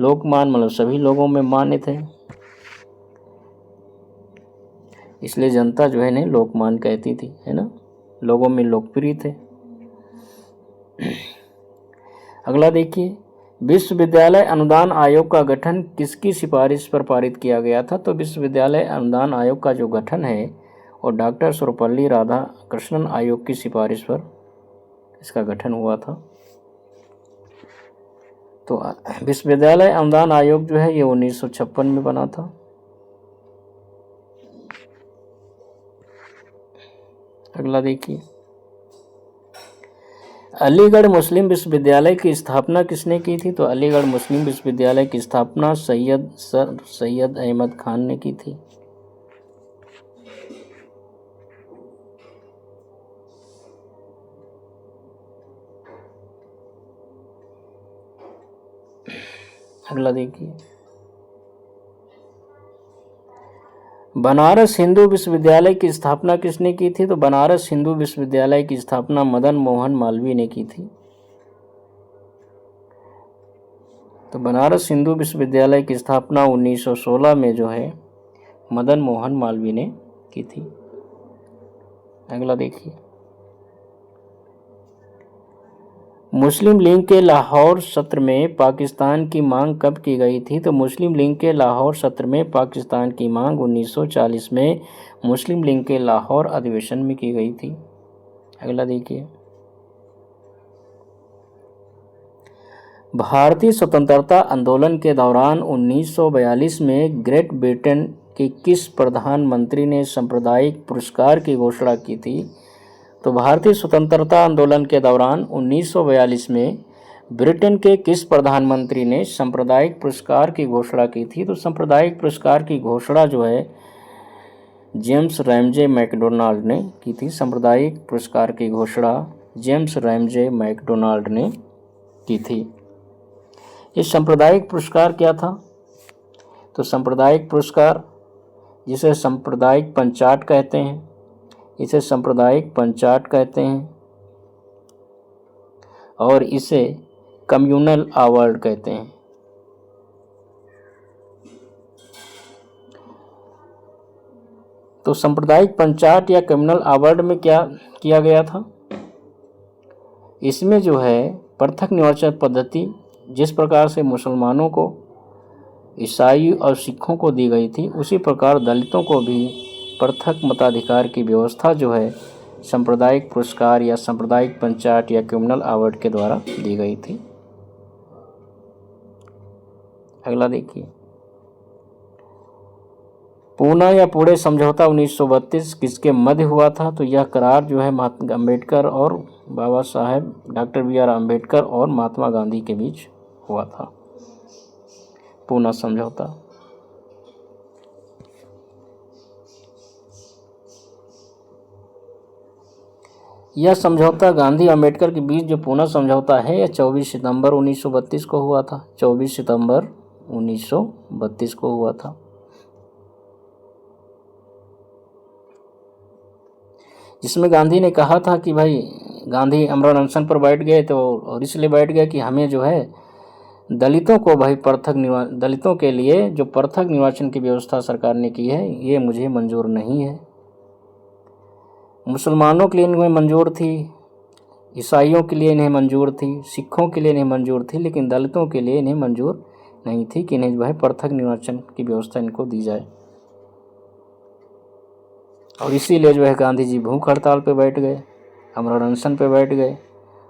लोकमान मतलब सभी लोगों में मान्य थे, इसलिए जनता जो है इन्हें लोकमान कहती थी, है ना, लोगों में लोकप्रिय थे। अगला देखिए, विश्वविद्यालय अनुदान आयोग का गठन किसकी सिफारिश पर पारित किया गया था? तो विश्वविद्यालय अनुदान आयोग का जो गठन है और डॉक्टर सर्वपल्ली राधाकृष्णन आयोग की सिफारिश पर इसका गठन हुआ था। तो विश्वविद्यालय अनुदान आयोग जो है ये 1956 में बना था। अगला देखिए, अलीगढ़ मुस्लिम विश्वविद्यालय की स्थापना किसने की थी? तो अलीगढ़ मुस्लिम विश्वविद्यालय की स्थापना सैयद अहमद खान ने की थी। अगला देखिए, बनारस हिंदू विश्वविद्यालय की स्थापना किसने की थी? तो बनारस हिंदू विश्वविद्यालय की स्थापना मदन मोहन मालवीय ने की थी। तो बनारस हिंदू विश्वविद्यालय की स्थापना 1916 में जो है मदन मोहन मालवीय ने की थी। अगला देखिए, मुस्लिम लीग के लाहौर सत्र में पाकिस्तान की मांग कब की गई थी? तो मुस्लिम लीग के लाहौर सत्र में पाकिस्तान की मांग 1940 में मुस्लिम लीग के लाहौर अधिवेशन में की गई थी। अगला देखिए, भारतीय स्वतंत्रता आंदोलन के दौरान 1942 में ग्रेट ब्रिटेन के किस प्रधानमंत्री ने सांप्रदायिक पुरस्कार की घोषणा की थी? तो भारतीय स्वतंत्रता आंदोलन के दौरान 1942 में ब्रिटेन के किस प्रधानमंत्री ने सांप्रदायिक पुरस्कार की घोषणा की थी? तो सांप्रदायिक पुरस्कार की घोषणा जो है जेम्स रैमजे मैकडोनाल्ड ने की थी। सांप्रदायिक पुरस्कार की घोषणा जेम्स रैमजे मैकडोनाल्ड ने की थी। ये सांप्रदायिक पुरस्कार क्या था? तो सांप्रदायिक पुरस्कार जिसे सांप्रदायिक पंचाट कहते हैं, इसे सांप्रदायिक पंचाट कहते हैं और इसे कम्युनल अवार्ड कहते हैं। तो सांप्रदायिक पंचाट या कम्युनल अवार्ड में क्या किया गया था? इसमें जो है पृथक निर्वाचन पद्धति जिस प्रकार से मुसलमानों को, ईसाई और सिखों को दी गई थी, उसी प्रकार दलितों को भी पृथक मताधिकार की व्यवस्था जो है सांप्रदायिक पुरस्कार या सांप्रदायिक पंचाट या कम्युनल अवार्ड के द्वारा दी गई थी। अगला देखिए, पूना या पुणे समझौता 1932 किसके मध्य हुआ था? तो यह करार जो है महात्मा अम्बेडकर और Baba Saheb doctor B are Ambedkar और महात्मा गांधी के बीच हुआ था, पूना समझौता। यह समझौता गांधी अम्बेडकर के बीच जो पूना समझौता है यह 24 सितंबर 1932 को हुआ था। 24 सितंबर 1932 को हुआ था। जिसमें गांधी ने कहा था कि भाई, गांधी अमरण अनशन पर बैठ गए तो, और इसलिए बैठ गए कि हमें जो है दलितों को भाई दलितों के लिए जो पृथक निर्वाचन की व्यवस्था सरकार ने की है ये मुझे मंजूर नहीं है। मुसलमानों के लिए इन्हें मंजूर थी, ईसाइयों के लिए इन्हें मंजूर थी, सिखों के लिए इन्हें मंजूर थी, लेकिन दलितों के लिए इन्हें मंजूर नहीं थी कि इन्हें जो है पृथक निर्वाचन की व्यवस्था इनको दी जाए। और इसीलिए जो है गांधी जी भूख हड़ताल पे बैठ गए, अमरण अनशन पे बैठ गए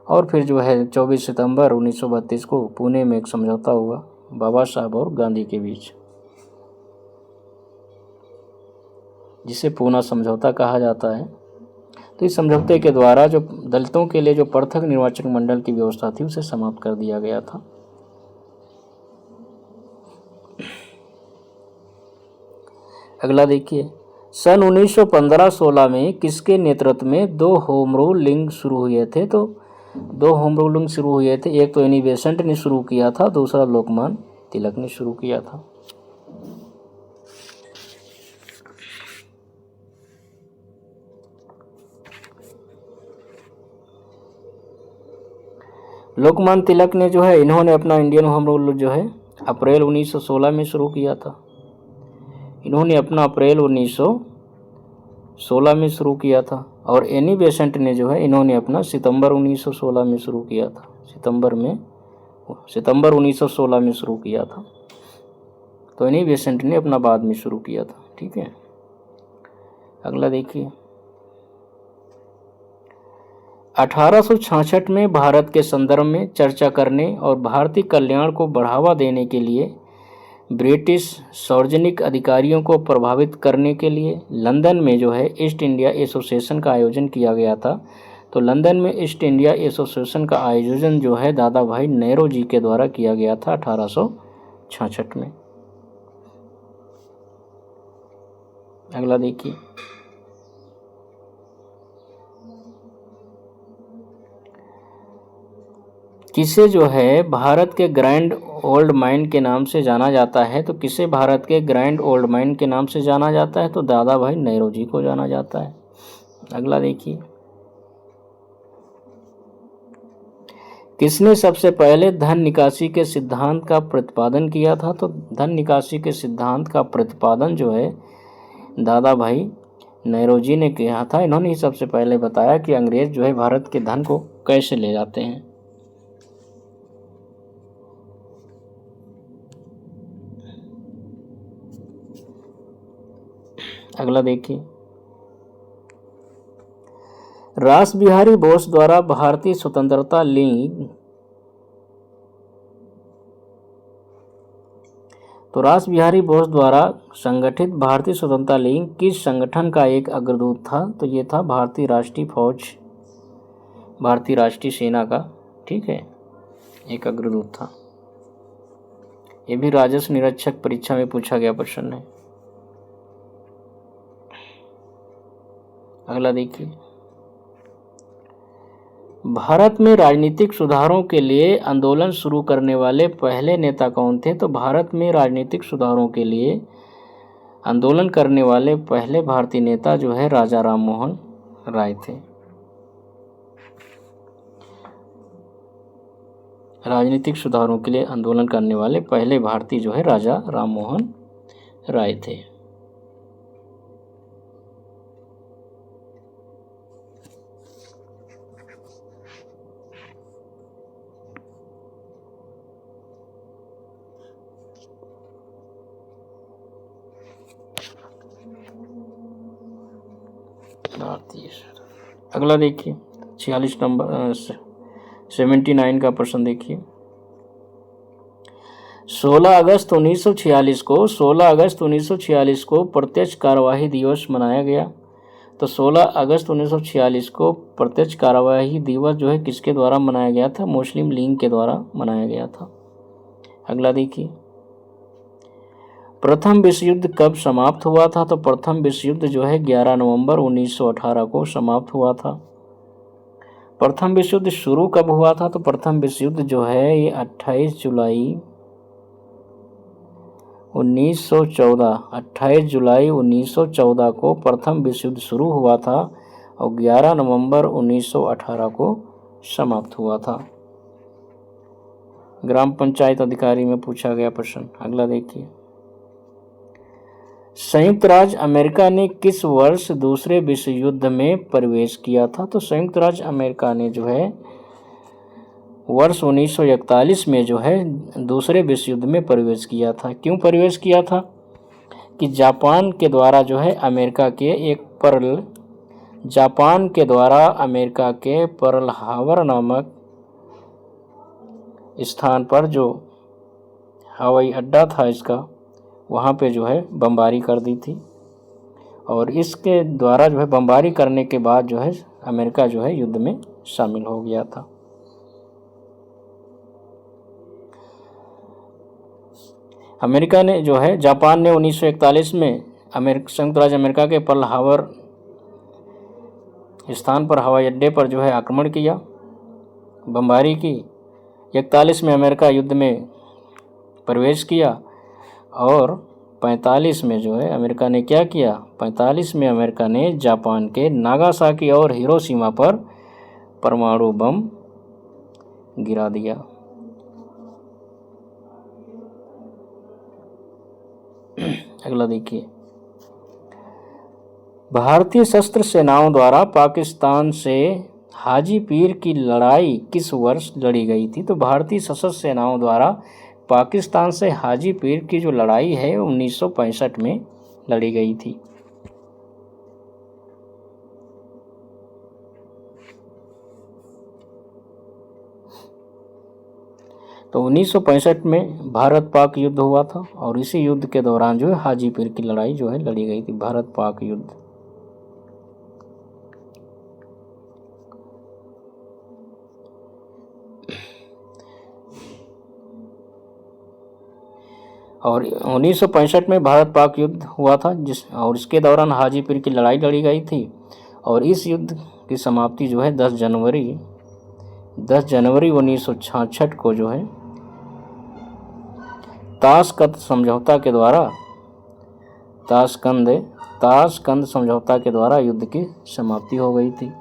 और फिर जो है 24 सितंबर 1932 को पुणे में एक समझौता हुआ बाबा साहब और गांधी के बीच, जिसे पूना समझौता कहा जाता है। तो इस समझौते के द्वारा जो दलितों के लिए जो पृथक निर्वाचन मंडल की व्यवस्था थी उसे समाप्त कर दिया गया था। अगला देखिए, सन 1915-16 में किसके नेतृत्व में 2 होम रूल लीग शुरू हुए थे? तो 2 होम रूल लीग शुरू हुए थे। एक तो एनी बेसेंट ने शुरू किया था, दूसरा लोकमान तिलक ने शुरू किया था। लोकमान तिलक ने जो है, इन्होंने अपना इंडियन होम रूल जो है अप्रैल 1916 में शुरू किया था। इन्होंने अपना अप्रैल 1916 में शुरू किया था। और एनी बेसेंट ने जो है इन्होंने अपना सितंबर 1916 में शुरू किया था। सितंबर 1916 में शुरू किया था। तो एनी बेसेंट ने अपना बाद में शुरू किया था। ठीक है, अगला देखिए। 1866 में भारत के संदर्भ में चर्चा करने और भारतीय कल्याण को बढ़ावा देने के लिए ब्रिटिश सार्वजनिक अधिकारियों को प्रभावित करने के लिए लंदन में जो है ईस्ट इंडिया एसोसिएशन का आयोजन किया गया था। तो लंदन में ईस्ट इंडिया एसोसिएशन का आयोजन जो है दादा भाई नेहरू जी के द्वारा किया गया था 1866 में। अगला देखिए। किसे जो है भारत के ग्रैंड ओल्ड मैन के नाम से जाना जाता है? तो किसे भारत के ग्रैंड ओल्ड मैन के नाम से जाना जाता है? तो दादा भाई नेहरू जी को जाना जाता है। अगला देखिए। किसने सबसे पहले धन निकासी के सिद्धांत का प्रतिपादन किया था? तो धन निकासी के सिद्धांत का प्रतिपादन जो है दादा भाई नेहरू जी ने किया था। इन्होंने ही सबसे पहले बताया कि अंग्रेज जो है भारत के धन को कैसे ले जाते हैं। अगला देखिए। रास बिहारी बोस द्वारा भारतीय स्वतंत्रता लीग, तो रास बिहारी बोस द्वारा संगठित भारतीय स्वतंत्रता लीग किस संगठन का एक अग्रदूत था? तो ये था भारतीय राष्ट्रीय फौज, भारतीय राष्ट्रीय सेना का, ठीक है, एक अग्रदूत था। ये भी राजस्व निरीक्षक परीक्षा में पूछा गया प्रश्न है। अगला देखिए। भारत में राजनीतिक सुधारों के लिए आंदोलन शुरू करने वाले पहले नेता कौन थे? तो भारत में राजनीतिक सुधारों के लिए आंदोलन करने वाले पहले भारतीय नेता जो है राजा राम मोहन राय थे। राजनीतिक सुधारों के लिए आंदोलन करने वाले पहले भारतीय जो है राजा राम मोहन राय थे। अगला देखिए 46 नंबर 79 का प्रश्न देखिए। 16 अगस्त 1946 को प्रत्यक्ष कार्यवाही दिवस मनाया गया। तो 16 अगस्त 1946 को प्रत्यक्ष कार्यवाही दिवस जो है किसके द्वारा मनाया गया था? मुस्लिम लीग के द्वारा मनाया गया था। अगला देखिए। प्रथम विश्व युद्ध कब समाप्त हुआ था? तो प्रथम विश्व युद्ध जो है 11 नवंबर 1918 को समाप्त हुआ था। प्रथम विश्व युद्ध शुरू कब हुआ था? तो प्रथम विश्व युद्ध जो है ये 28 जुलाई 1914 को प्रथम विश्व युद्ध शुरू हुआ था और 11 नवंबर 1918 को समाप्त हुआ था। ग्राम पंचायत अधिकारी में पूछा गया प्रश्न। अगला देखिए। संयुक्त राज्य अमेरिका ने किस वर्ष दूसरे विश्व युद्ध में प्रवेश किया था? तो संयुक्त राज्य अमेरिका ने जो है वर्ष 1941 में जो है दूसरे विश्व युद्ध में प्रवेश किया था। क्यों प्रवेश किया था? कि जापान के द्वारा जो है अमेरिका के पर्ल हार्बर नामक स्थान पर जो हवाई अड्डा था इसका, वहाँ पे जो है बमबारी कर दी थी और इसके द्वारा जो है बमबारी करने के बाद जो है अमेरिका जो है युद्ध में शामिल हो गया था। अमेरिका ने जो है जापान ने 1941 में संयुक्त राज्य अमेरिका के पर्ल हार्बर स्थान पर हवाई अड्डे पर जो है आक्रमण किया, बमबारी की। 41 में अमेरिका युद्ध में प्रवेश किया और 45 में जो है अमेरिका ने क्या किया? 45 में अमेरिका ने जापान के नागासाकी और हिरोशिमा पर परमाणु बम गिरा दिया। अगला देखिए, भारतीय सशस्त्र सेनाओं द्वारा पाकिस्तान से हाजी पीर की लड़ाई किस वर्ष लड़ी गई थी? तो भारतीय सशस्त्र सेनाओं द्वारा पाकिस्तान से हाजी पीर की जो लड़ाई है 1965 में लड़ी गई थी। तो 1965 में भारत पाक युद्ध हुआ था और इसी युद्ध के दौरान जो है हाजी पीर की लड़ाई जो है लड़ी गई थी, भारत पाक युद्ध। और 1965 में भारत पाक युद्ध हुआ था और इसके दौरान हाजी पीर की लड़ाई लड़ी गई थी और इस युद्ध की समाप्ति जो है 10 जनवरी 1966 को जो है ताशकंद समझौता के द्वारा युद्ध की समाप्ति हो गई थी।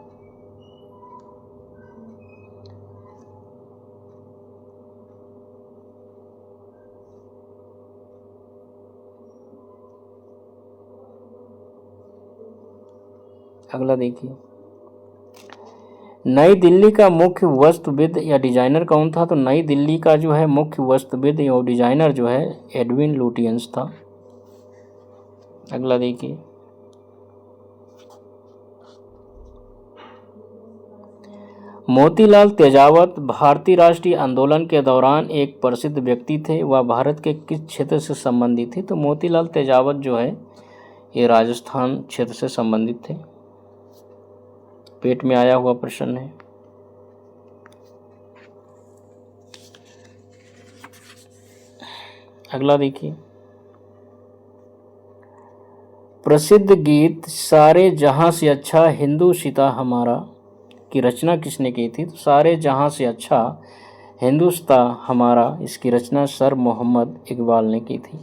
अगला देखिए, नई दिल्ली का मुख्य वास्तुविद या डिजाइनर कौन था? तो नई दिल्ली का जो है मुख्य वास्तुविद या डिजाइनर जो है एडविन लुटियंस था। अगला देखिए, मोतीलाल तेजावत भारतीय राष्ट्रीय आंदोलन के दौरान एक प्रसिद्ध व्यक्ति थे। वह भारत के किस क्षेत्र से संबंधित थे? तो मोतीलाल तेजावत जो है ये राजस्थान क्षेत्र से संबंधित थे। पेट में आया हुआ प्रश्न है। अगला देखिए, प्रसिद्ध गीत सारे जहां से अच्छा हिंदुस्तां हमारा की रचना किसने की थी? तो सारे जहां से अच्छा हिंदुस्तां हमारा इसकी रचना सर मोहम्मद इकबाल ने की थी।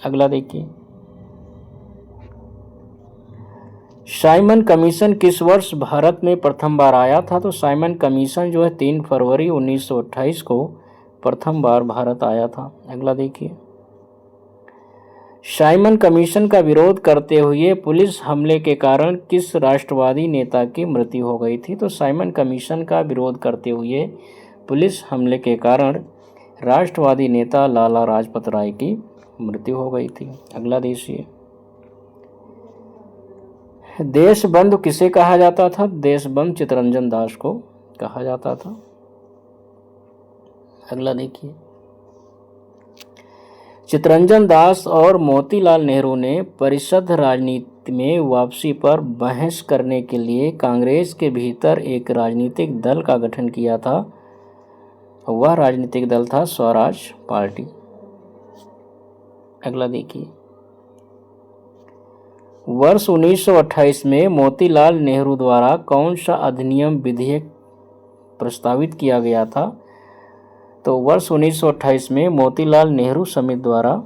अगला देखिए, साइमन कमीशन किस वर्ष भारत में प्रथम बार आया था? तो साइमन कमीशन जो है 3 फरवरी 1928 को प्रथम बार भारत आया था। अगला देखिए, साइमन कमीशन का विरोध करते हुए पुलिस हमले के कारण किस राष्ट्रवादी नेता की मृत्यु हो गई थी? तो साइमन कमीशन का विरोध करते हुए पुलिस हमले के कारण राष्ट्रवादी नेता लाला लाजपत राय की मृत्यु हो गई थी। अगला देखिए, देशबंधु किसे कहा जाता था? देशबंधु चित्तरंजन दास को कहा जाता था। अगला देखिए, चित्तरंजन दास और मोतीलाल नेहरू ने परिषद राजनीति में वापसी पर बहस करने के लिए कांग्रेस के भीतर एक राजनीतिक दल का गठन किया था। वह राजनीतिक दल था स्वराज पार्टी। अगला देखिए, वर्ष 1928 में मोतीलाल नेहरू द्वारा कौन सा अधिनियम विधेयक प्रस्तावित किया गया था? तो वर्ष 1928 में मोतीलाल नेहरू समिति द्वारा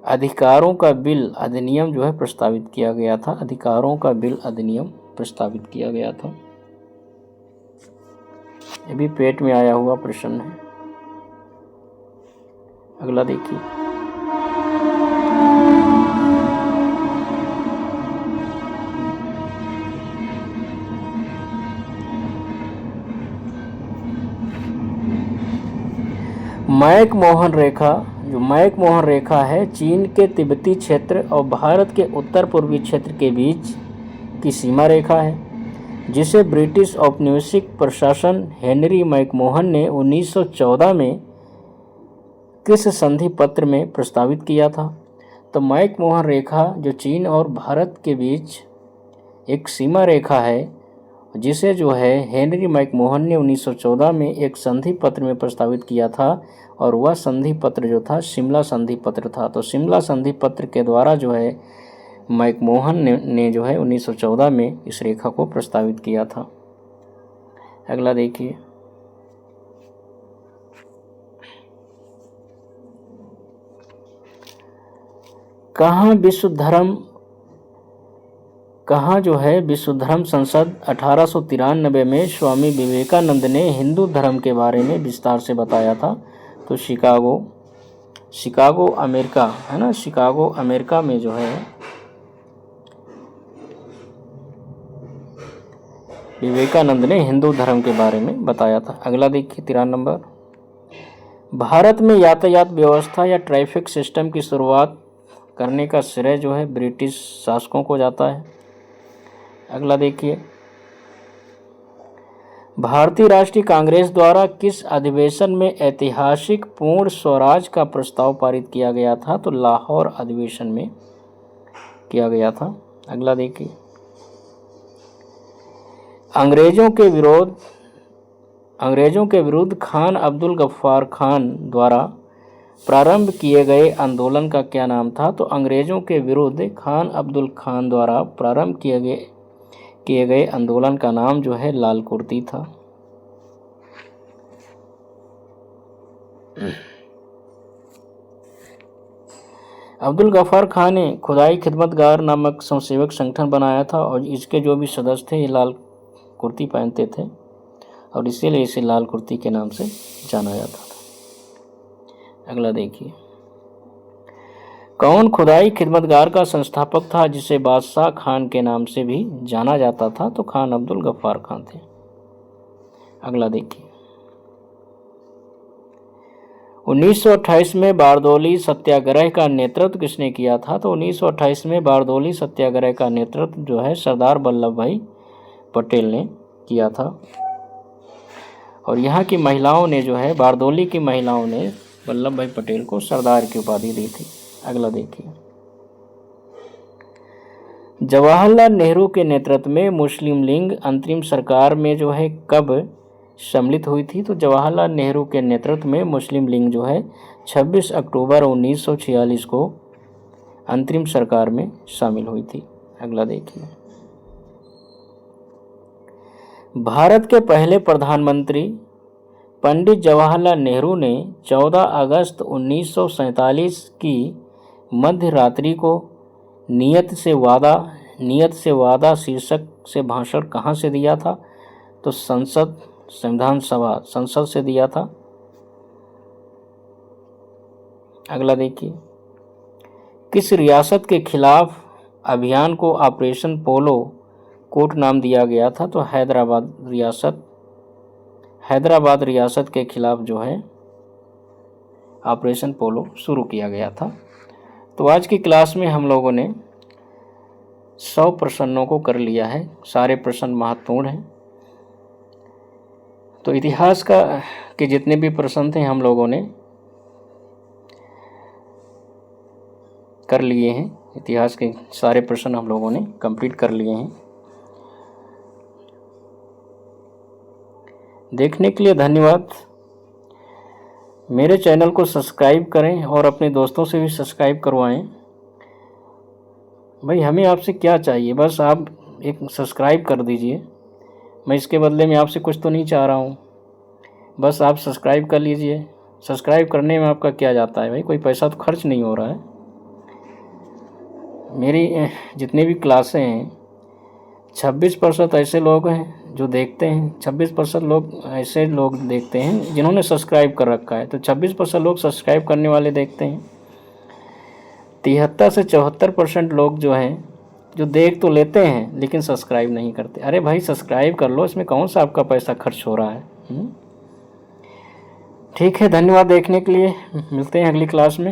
अधिकारों का बिल अधिनियम जो है प्रस्तावित किया गया था। अधिकारों का बिल अधिनियम प्रस्तावित किया गया था। ये भी पेट में आया हुआ प्रश्न है। अगला देखिए, मैक मोहन रेखा है चीन के तिब्बती क्षेत्र और भारत के उत्तर पूर्वी क्षेत्र के बीच की सीमा रेखा है, जिसे ब्रिटिश औपनिवेशिक प्रशासन हेनरी मैकमोहन ने 1914 में किस संधि पत्र में प्रस्तावित किया था? तो मैकमोहन रेखा जो चीन और भारत के बीच एक सीमा रेखा है, जिसे जो है हेनरी मैकमोहन ने 1914 में एक संधि पत्र में प्रस्तावित किया था और वह संधि पत्र जो था शिमला संधि पत्र था। तो शिमला संधि पत्र के द्वारा जो है मैकमोहन ने जो है 1914 में इस रेखा को प्रस्तावित किया था। अगला देखिए, कहाँ जो है विश्व धर्म संसद 1893 में स्वामी विवेकानंद ने हिंदू धर्म के बारे में विस्तार से बताया था? तो शिकागो अमेरिका है ना, शिकागो अमेरिका में जो है विवेकानंद ने हिंदू धर्म के बारे में बताया था। अगला देखिए 13 नंबर, भारत में यातायात व्यवस्था या ट्रैफिक सिस्टम की शुरुआत करने का श्रेय जो है ब्रिटिश शासकों को जाता है। अगला देखिए, भारतीय राष्ट्रीय कांग्रेस द्वारा किस अधिवेशन में ऐतिहासिक पूर्ण स्वराज का प्रस्ताव पारित किया गया था? तो लाहौर अधिवेशन में किया गया था। अगला देखिए, अंग्रेजों के विरुद्ध खान अब्दुल गफ्फार खान द्वारा प्रारंभ किए गए आंदोलन का क्या नाम था? तो अंग्रेजों के विरुद्ध खान अब्दुल खान द्वारा प्रारंभ किए गए आंदोलन का नाम जो है लाल कुर्ती था। अब्दुल गफ्फार खान ने खुदाई खिदमतगार नामक स्वयंसेवक संगठन बनाया था और इसके जो भी सदस्य थे ये लाल कुर्ती पहनते थे और इसीलिए इसे लाल कुर्ती के नाम से जाना जाता था। अगला देखिए, कौन खुदाई खिदमतगार का संस्थापक था जिसे बादशाह खान के नाम से भी जाना जाता था? तो खान अब्दुल गफ्फार खान थे। अगला देखिए, 1928 में बारदौली सत्याग्रह का नेतृत्व किसने किया था? तो 1928 में बारदौली सत्याग्रह का नेतृत्व जो है सरदार वल्लभ भाई पटेल ने किया था और यहाँ की महिलाओं ने जो है बारदौली की महिलाओं ने वल्लभ भाई पटेल को सरदार की उपाधि दी थी। अगला देखिए, जवाहरलाल नेहरू के नेतृत्व में मुस्लिम लीग अंतरिम सरकार में जो है कब सम्मिलित हुई थी? तो जवाहरलाल नेहरू के नेतृत्व में मुस्लिम लीग जो है 26 अक्टूबर 1946 को अंतरिम सरकार में शामिल हुई थी। अगला देखिए, भारत के पहले प्रधानमंत्री पंडित जवाहरलाल नेहरू ने 14 अगस्त 1947 की मध्य रात्रि को नियत से वादा शीर्षक से भाषण कहाँ से दिया था? तो संसद से दिया था। अगला देखिए, किस रियासत के खिलाफ अभियान को ऑपरेशन पोलो कोट नाम दिया गया था? तो हैदराबाद रियासत के खिलाफ जो है ऑपरेशन पोलो शुरू किया गया था। तो आज की क्लास में हम लोगों ने 100 प्रश्नों को कर लिया है। सारे प्रश्न महत्वपूर्ण हैं। तो इतिहास के जितने भी प्रश्न थे हम लोगों ने कर लिए हैं। इतिहास के सारे प्रश्न हम लोगों ने कंप्लीट कर लिए हैं। देखने के लिए धन्यवाद। मेरे चैनल को सब्सक्राइब करें और अपने दोस्तों से भी सब्सक्राइब करवाएं। भाई हमें आपसे क्या चाहिए, बस आप एक सब्सक्राइब कर दीजिए। मैं इसके बदले में आपसे कुछ तो नहीं चाह रहा हूँ, बस आप सब्सक्राइब कर लीजिए। सब्सक्राइब करने में आपका क्या जाता है भाई, कोई पैसा तो खर्च नहीं हो रहा है। मेरी जितनी भी क्लासें हैं 26% ऐसे लोग हैं जो देखते हैं, 26% लोग ऐसे लोग देखते हैं जिन्होंने सब्सक्राइब कर रखा है। तो 26% लोग सब्सक्राइब करने वाले देखते हैं। 73 से 74% लोग जो हैं जो देख तो लेते हैं लेकिन सब्सक्राइब नहीं करते। अरे भाई सब्सक्राइब कर लो, इसमें कौन सा आपका पैसा खर्च हो रहा है। ठीक है, धन्यवाद देखने के लिए। मिलते हैं अगली क्लास में।